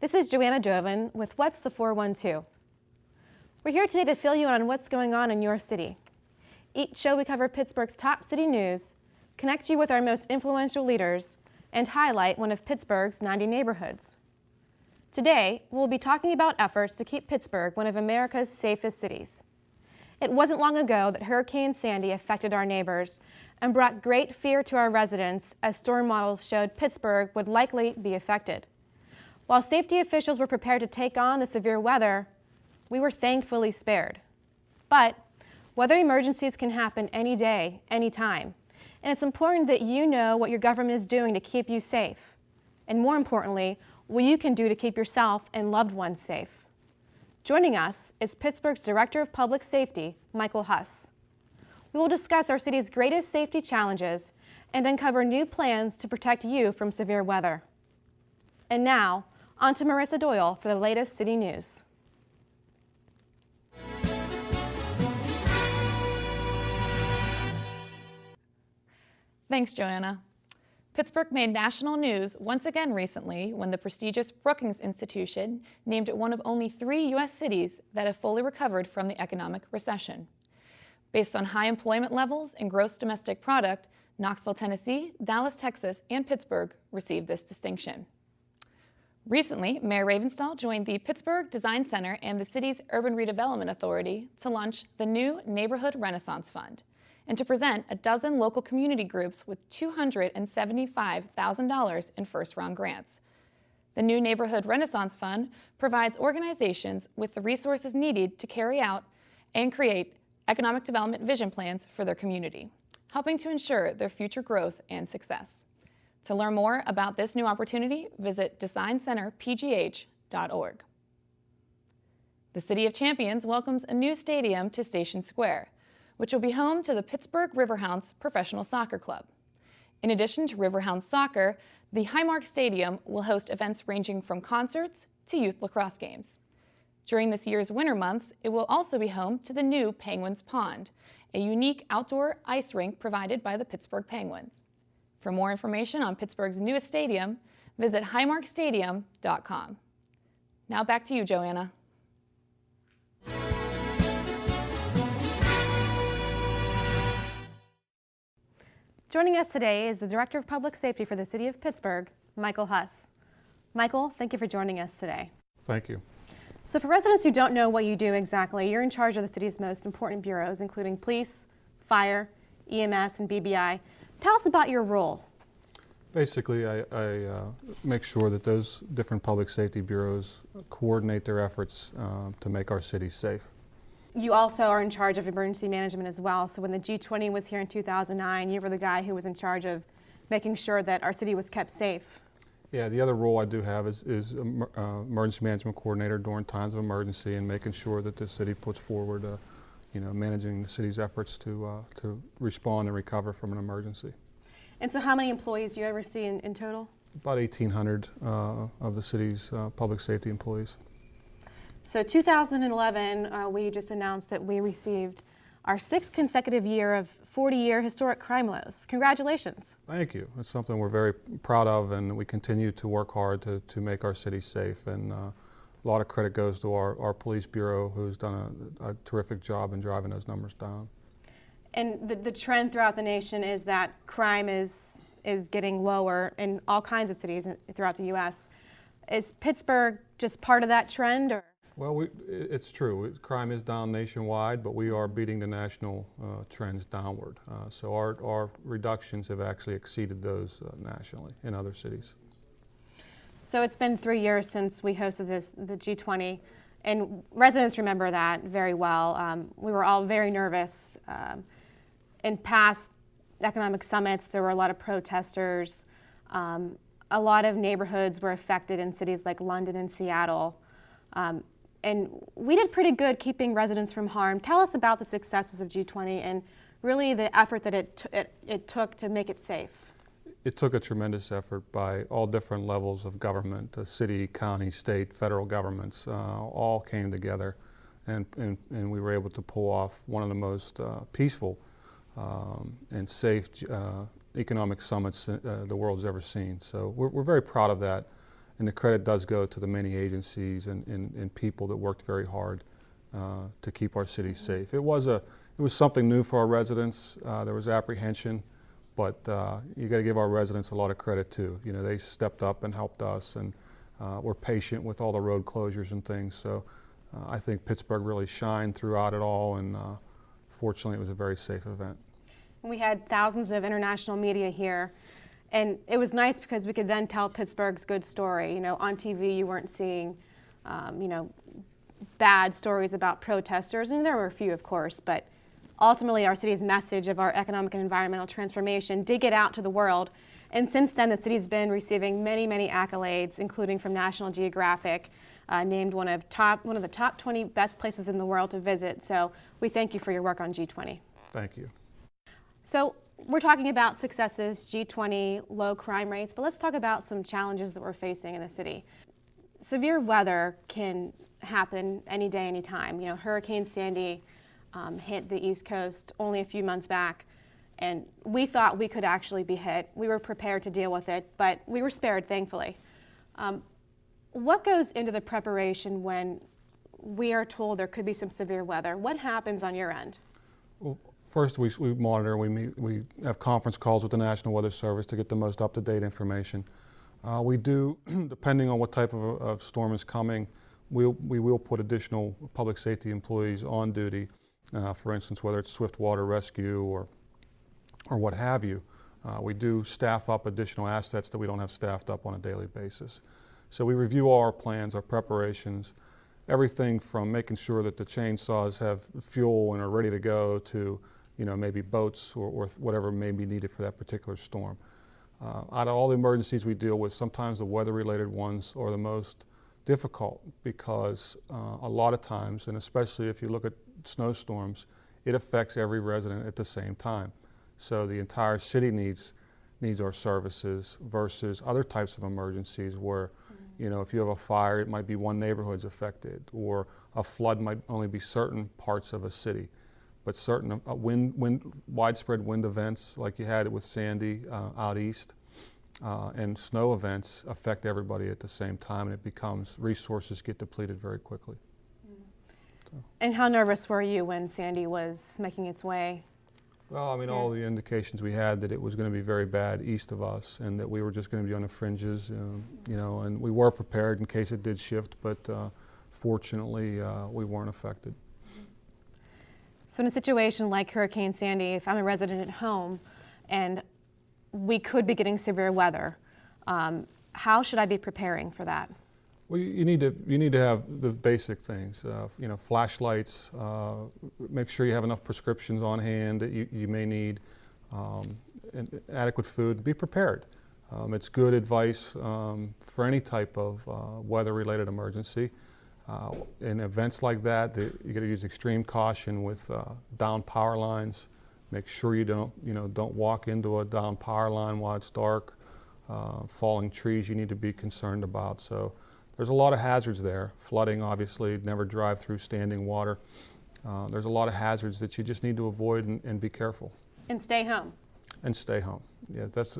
This is Joanna Doven with What's the 412. We're here today to fill you in on what's going on in your city. Each show we cover Pittsburgh's top city news, connect you with our most influential leaders, and highlight one of Pittsburgh's 90 neighborhoods. Today, we'll be talking about efforts to keep Pittsburgh one of America's safest cities. It wasn't long ago that Hurricane Sandy affected our neighbors and brought great fear to our residents as storm models showed Pittsburgh would likely be affected. While safety officials were prepared to take on the severe weather, we were thankfully spared. But weather emergencies can happen any day, any time, and it's important that you know what your government is doing to keep you safe, and more importantly, what you can do to keep yourself and loved ones safe. Joining us is Pittsburgh's Director of Public Safety, Mike Huss. We will discuss our city's greatest safety challenges and uncover new plans to protect you from severe weather. And now, on to Marissa Doyle for the latest city news. Thanks, Joanna. Pittsburgh made national news once again recently when the prestigious Brookings Institution named it one of only 3 U.S. cities that have fully recovered from the economic recession. Based on high employment levels and gross domestic product, Knoxville, Tennessee, Dallas, Texas, and Pittsburgh received this distinction. Recently, Mayor Ravenstahl joined the Pittsburgh Design Center and the city's Urban Redevelopment Authority to launch the new Neighborhood Renaissance Fund and to present a dozen local community groups with $275,000 in first-round grants. The new Neighborhood Renaissance Fund provides organizations with the resources needed to carry out and create economic development vision plans for their community, helping to ensure their future growth and success. To learn more about this new opportunity, visit designcenterpgh.org. The City of Champions welcomes a new stadium to Station Square, which will be home to the Pittsburgh Riverhounds Professional Soccer Club. In addition to Riverhounds soccer, the Highmark Stadium will host events ranging from concerts to youth lacrosse games. During this year's winter months, it will also be home to the new Penguins Pond, a unique outdoor ice rink provided by the Pittsburgh Penguins. For more information on Pittsburgh's newest stadium, visit highmarkstadium.com. Now back to you, Joanna. Joining us today is the Director of Public Safety for the City of Pittsburgh, Michael Huss. Michael, thank you for joining us today. Thank you. So for residents who don't know what you do exactly, you're in charge of the city's most important bureaus, including police, fire, EMS, and BBI. Tell us about your role. Basically, I make sure that those different public safety bureaus coordinate their efforts to make our city safe. You also are in charge of emergency management as well. So when the G20 was here in 2009, you were the guy who was in charge of making sure that our city was kept safe. Yeah, the other role I do have is emergency management coordinator during times of emergency and making sure that the city puts forward, managing the city's efforts to respond and recover from an emergency. And so how many employees do you oversee in total? About 1,800 of the city's public safety employees. So 2011, we just announced that we received our 6th consecutive year of 40-year historic crime lows. Congratulations. Thank you. It's something we're very proud of, and we continue to work hard to make our city safe. And a lot of credit goes to our police bureau, who's done a terrific job in driving those numbers down. And the trend throughout the nation is that crime is getting lower in all kinds of cities throughout the U.S. Is Pittsburgh just part of that trend? Or? Well, it's true. Crime is down nationwide, but we are beating the national trends downward. So our reductions have actually exceeded those nationally in other cities. So it's been 3 years since we hosted the G20, and residents remember that very well. We were all very nervous. In past economic summits, there were a lot of protesters. A lot of neighborhoods were affected in cities like London and Seattle. And we did pretty good keeping residents from harm. Tell us about the successes of G20 and really the effort that it took to make it safe. It took a tremendous effort by all different levels of government, the city, county, state, federal governments, all came together, and we were able to pull off one of the most peaceful and safe economic summits the world's ever seen. So we're very proud of that. And the credit does go to the many agencies and people that worked very hard to keep our city safe. It was something new for our residents. There was apprehension, but you got to give our residents a lot of credit too. You know, they stepped up and helped us, and were patient with all the road closures and things. So I think Pittsburgh really shined throughout it all, and fortunately it was a very safe event. We had thousands of international media here, and it was nice because we could then tell Pittsburgh's good story. You know, on TV you weren't seeing, you know, bad stories about protesters, and there were a few, of course, but ultimately our city's message of our economic and environmental transformation did get out to the world. And since then, the city's been receiving many, many accolades, including from National Geographic, named one of the top 20 best places in the world to visit. So we thank you for your work on G20. Thank you. So we're talking about successes, G20, low crime rates, but let's talk about some challenges that we're facing in the city. Severe weather can happen any day, any time. You know, Hurricane Sandy hit the East Coast only a few months back, and we thought we could actually be hit. We were prepared to deal with it, but we were spared, thankfully. What goes into the preparation when we are told there could be some severe weather? What happens on your end? Well, first, we monitor. We have conference calls with the National Weather Service to get the most up-to-date information. We do, depending on what type of storm is coming, we will put additional public safety employees on duty. For instance, whether it's swift water rescue or what have you. We do staff up additional assets that we don't have staffed up on a daily basis. So we review all our plans, our preparations, everything from making sure that the chainsaws have fuel and are ready to go to, you know, maybe boats or whatever may be needed for that particular storm. Out of all the emergencies we deal with, sometimes the weather-related ones are the most difficult because a lot of times, and especially if you look at snowstorms, it affects every resident at the same time. So the entire city needs our services versus other types of emergencies where, you know, if you have a fire, it might be one neighborhood's affected, or a flood might only be certain parts of a city. But certain widespread wind events, like you had it with Sandy out east, and snow events affect everybody at the same time, and it becomes resources get depleted very quickly. So. And how nervous were you when Sandy was making its way? Well, I mean, all the indications we had that it was going to be very bad east of us, and that we were just going to be on the fringes, you know, and we were prepared in case it did shift, but fortunately, we weren't affected. So in a situation like Hurricane Sandy, if I'm a resident at home and we could be getting severe weather, how should I be preparing for that? Well, you need to have the basic things, you know, flashlights, make sure you have enough prescriptions on hand that you may need, and adequate food. Be prepared. It's good advice for any type of weather-related emergency. In events like that, you got to use extreme caution with down power lines. Make sure you don't walk into a down power line while it's dark. Falling trees you need to be concerned about. So there's a lot of hazards there. Flooding, obviously, never drive through standing water. There's a lot of hazards that you just need to avoid and be careful. And stay home. And stay home. Yeah, that's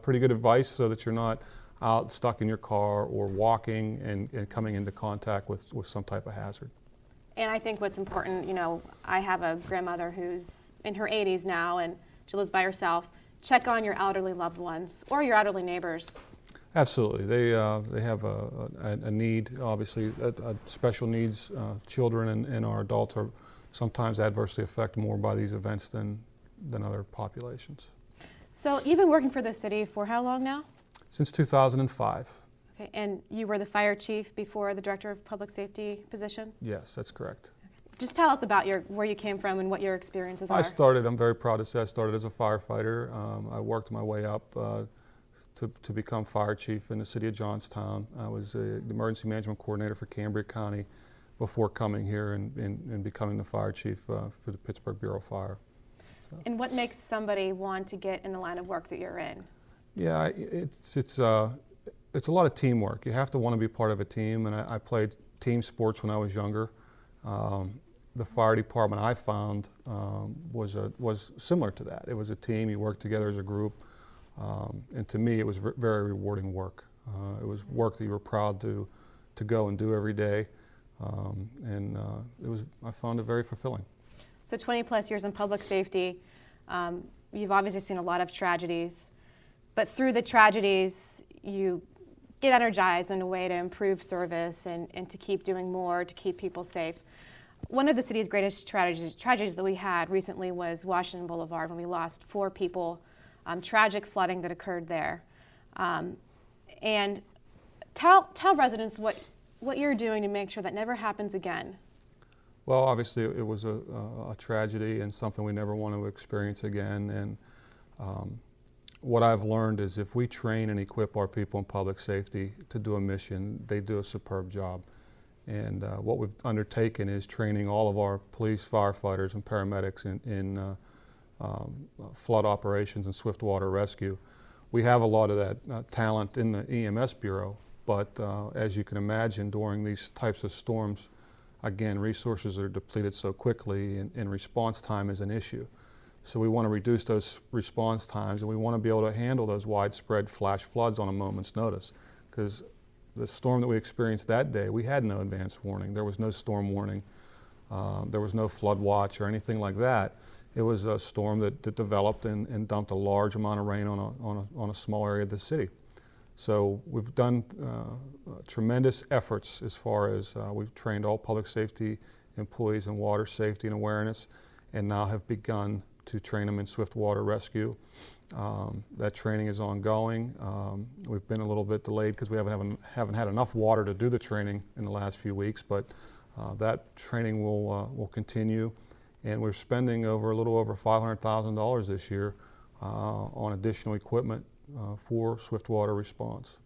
pretty good advice so that you're not out stuck in your car or walking and coming into contact with some type of hazard. And I think what's important, you know, I have a grandmother who's in her 80s now and she lives by herself. Check on your elderly loved ones or your elderly neighbors. Absolutely. They have a need, obviously, special needs. Children and our adults are sometimes adversely affected more by these events than other populations. So you've been working for the city for how long now? Since 2005. Okay, and you were the fire chief before the director of public safety position? Yes, that's correct. Just tell us about where you came from and what your experiences are. I'm very proud to say I started as a firefighter. I worked my way up to become fire chief in the city of Johnstown. I was the emergency management coordinator for Cambria County before coming here and becoming the fire chief for the Pittsburgh Bureau of Fire. So. And what makes somebody want to get in the line of work that you're in? Yeah, it's a lot of teamwork. You have to want to be part of a team, and I played team sports when I was younger. The fire department I found was similar to that. It was a team. You worked together as a group, and to me, it was very rewarding work. It was work that you were proud to go and do every day, and I found it very fulfilling. So 20 plus years in public safety, you've obviously seen a lot of tragedies, but through the tragedies, you get energized in a way to improve service and to keep doing more, to keep people safe. One of the city's greatest tragedies that we had recently was Washington Boulevard, when we lost 4 people, tragic flooding that occurred there. And tell residents what you're doing to make sure that never happens again. Well, obviously it was a tragedy and something we never want to experience again. And what I've learned is if we train and equip our people in public safety to do a mission, they do a superb job. And what we've undertaken is training all of our police, firefighters, and paramedics in flood operations and swift water rescue. We have a lot of that talent in the EMS Bureau, but as you can imagine, during these types of storms, again, resources are depleted so quickly, and response time is an issue. So we want to reduce those response times, and we want to be able to handle those widespread flash floods on a moment's notice. Because the storm that we experienced that day, we had no advance warning. There was no storm warning. There was no flood watch or anything like that. It was a storm that developed and dumped a large amount of rain on a small area of the city. So we've done tremendous efforts as far as we've trained all public safety employees in water safety and awareness, and now have begun to train them in swift water rescue. That training is ongoing. We've been a little bit delayed because we haven't had enough water to do the training in the last few weeks, but that training will continue, and we're spending a little over $500,000 this year on additional equipment for swift water response.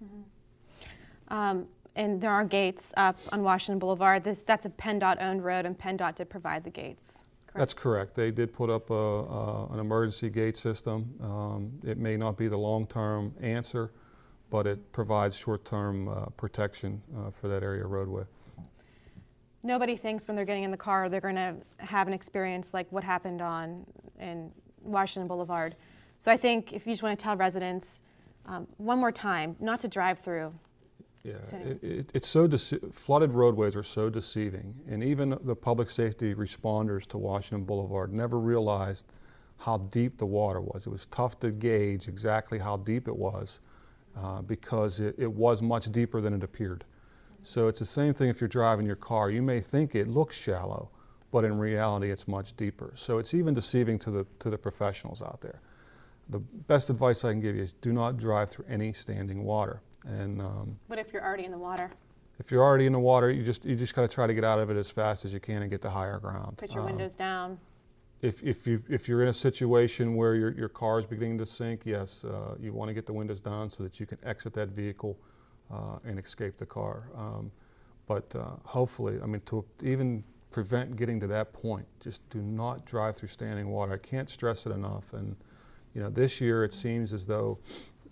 Mm-hmm. And there are gates up on Washington Boulevard. That's a PennDOT-owned road, and PennDOT did provide the gates. Correct? That's correct. They did put up an emergency gate system. It may not be the long-term answer, but it provides short-term protection for that area of roadway. Nobody thinks when they're getting in the car they're going to have an experience like what happened in Washington Boulevard. So I think if you just want to tell residents one more time not to drive through. Yeah, it's so flooded roadways are so deceiving, and even the public safety responders to Washington Boulevard never realized how deep the water was. It was tough to gauge exactly how deep it was because it was much deeper than it appeared. So it's the same thing if you're driving your car. You may think it looks shallow, but in reality it's much deeper. So it's even deceiving to the professionals out there. The best advice I can give you is do not drive through any standing water. And what if you're already in the water? If you're already in the water, you just got to try to get out of it as fast as you can and get to higher ground. Put your windows down. If you're in a situation where your car is beginning to sink, yes, you want to get the windows down so that you can exit that vehicle and escape the car. But hopefully, I mean, to even prevent getting to that point, just do not drive through standing water. I can't stress it enough. And this year it seems as though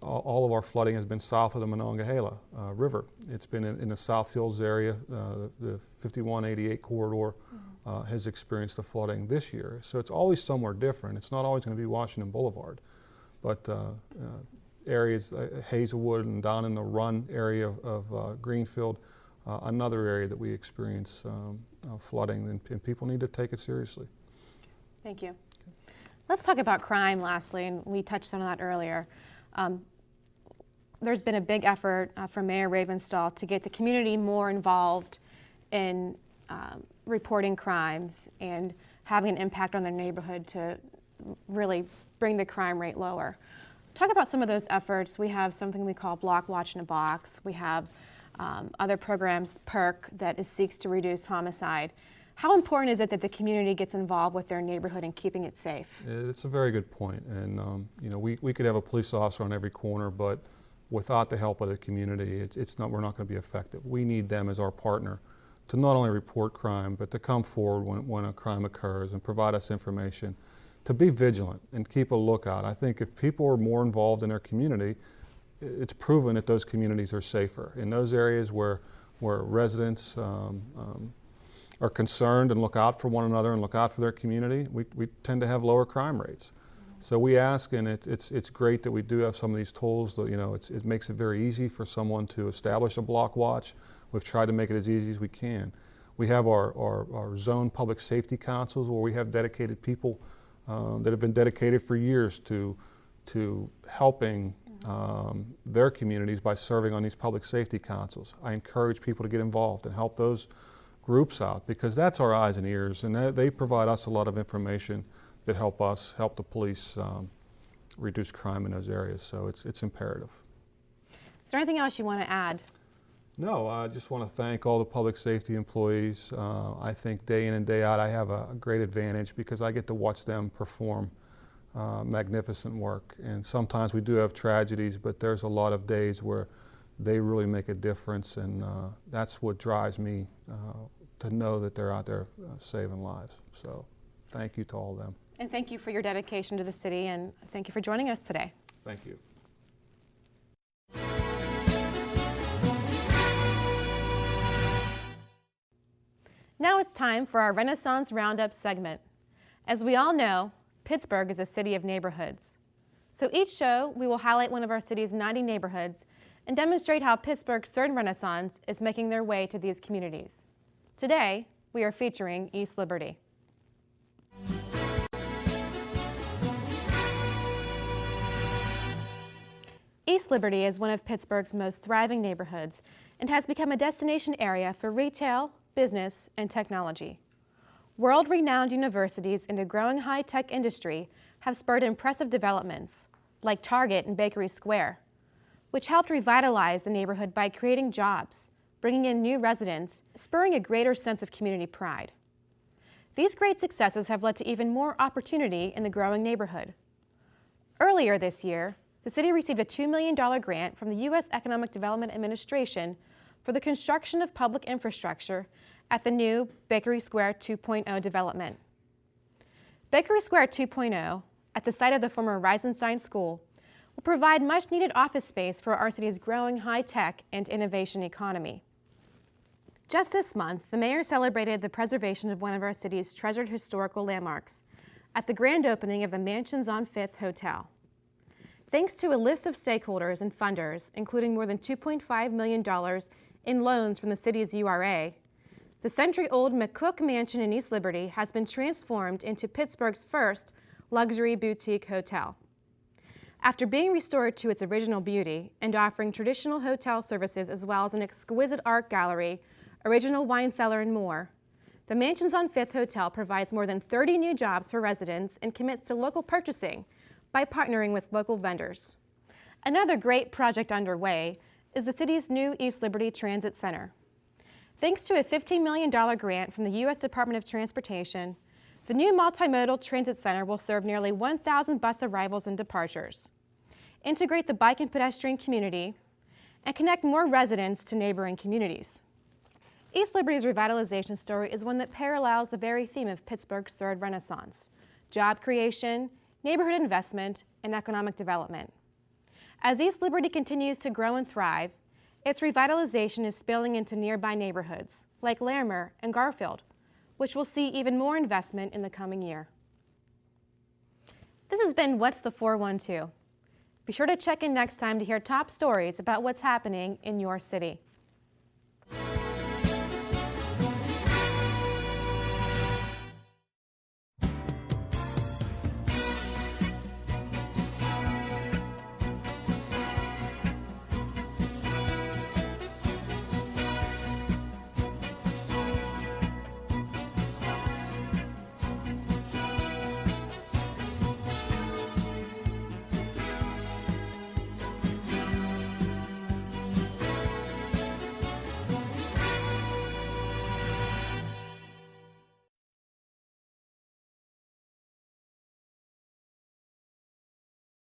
all of our flooding has been south of the Monongahela River. It's been in the South Hills area. The 5188 corridor has experienced the flooding this year. So it's always somewhere different. It's not always going to be Washington Boulevard. But areas, Hazelwood and down in the Run area of Greenfield, another area that we experience flooding, and people need to take it seriously. Thank you. Let's talk about crime lastly, and we touched on that earlier. There's been a big effort from Mayor Ravenstahl to get the community more involved in reporting crimes and having an impact on their neighborhood to really bring the crime rate lower. Talk about some of those efforts. We have something we call Block Watch in a Box. We have other programs, PERC, that seeks to reduce homicide. How important is it that the community gets involved with their neighborhood and keeping it safe? It's a very good point. And we could have a police officer on every corner, but without the help of the community, we're not going to be effective. We need them as our partner to not only report crime, but to come forward when a crime occurs and provide us information, to be vigilant and keep a lookout. I think if people are more involved in their community, it's proven that those communities are safer. In those areas where residents are concerned and look out for one another and look out for their community, we tend to have lower crime rates. So we ask, and it's great that we do have some of these tools. That, it makes it very easy for someone to establish a block watch. We've tried to make it as easy as we can. We have our zone public safety councils where we have dedicated people that have been dedicated for years to helping their communities by serving on these public safety councils. I encourage people to get involved and help those groups out, because that's our eyes and ears, and they provide us a lot of information that help the police reduce crime in those areas. So it's imperative. Is there anything else you want to add? No, I just want to thank all the public safety employees. I think day in and day out I have a great advantage because I get to watch them perform magnificent work. And sometimes we do have tragedies, but there's a lot of days where they really make a difference, and that's what drives me to know that they're out there saving lives. So thank you to all of them. And thank you for your dedication to the city, and thank you for joining us today. Thank you. Now it's time for our Renaissance Roundup segment. As we all know, Pittsburgh is a city of neighborhoods. So each show, we will highlight one of our city's 90 neighborhoods and demonstrate how Pittsburgh's third Renaissance is making their way to these communities. Today, we are featuring East Liberty. East Liberty is one of Pittsburgh's most thriving neighborhoods and has become a destination area for retail, business, and technology. World-renowned universities and a growing high-tech industry have spurred impressive developments, like Target and Bakery Square, which helped revitalize the neighborhood by creating jobs, bringing in new residents, spurring a greater sense of community pride. These great successes have led to even more opportunity in the growing neighborhood. Earlier this year, the city received a $2 million grant from the U.S. Economic Development Administration for the construction of public infrastructure at the new Bakery Square 2.0 development. Bakery Square 2.0, at the site of the former Reisenstein School, will provide much-needed office space for our city's growing high-tech and innovation economy. Just this month, the mayor celebrated the preservation of one of our city's treasured historical landmarks at the grand opening of the Mansions on Fifth Hotel. Thanks to a list of stakeholders and funders, including more than $2.5 million in loans from the city's URA, the century-old McCook Mansion in East Liberty has been transformed into Pittsburgh's first luxury boutique hotel. After being restored to its original beauty and offering traditional hotel services as well as an exquisite art gallery, original wine cellar, and more, the Mansions on Fifth Hotel provides more than 30 new jobs for residents and commits to local purchasing by partnering with local vendors. Another great project underway is the city's new East Liberty Transit Center. Thanks to a $15 million grant from the U.S. Department of Transportation, the new multimodal transit center will serve nearly 1,000 bus arrivals and departures, integrate the bike and pedestrian community, and connect more residents to neighboring communities. East Liberty's revitalization story is one that parallels the very theme of Pittsburgh's third Renaissance: job creation, neighborhood investment, and economic development. As East Liberty continues to grow and thrive, its revitalization is spilling into nearby neighborhoods like Larimer and Garfield, which will see even more investment in the coming year. This has been What's the 412? Be sure to check in next time to hear top stories about what's happening in your city.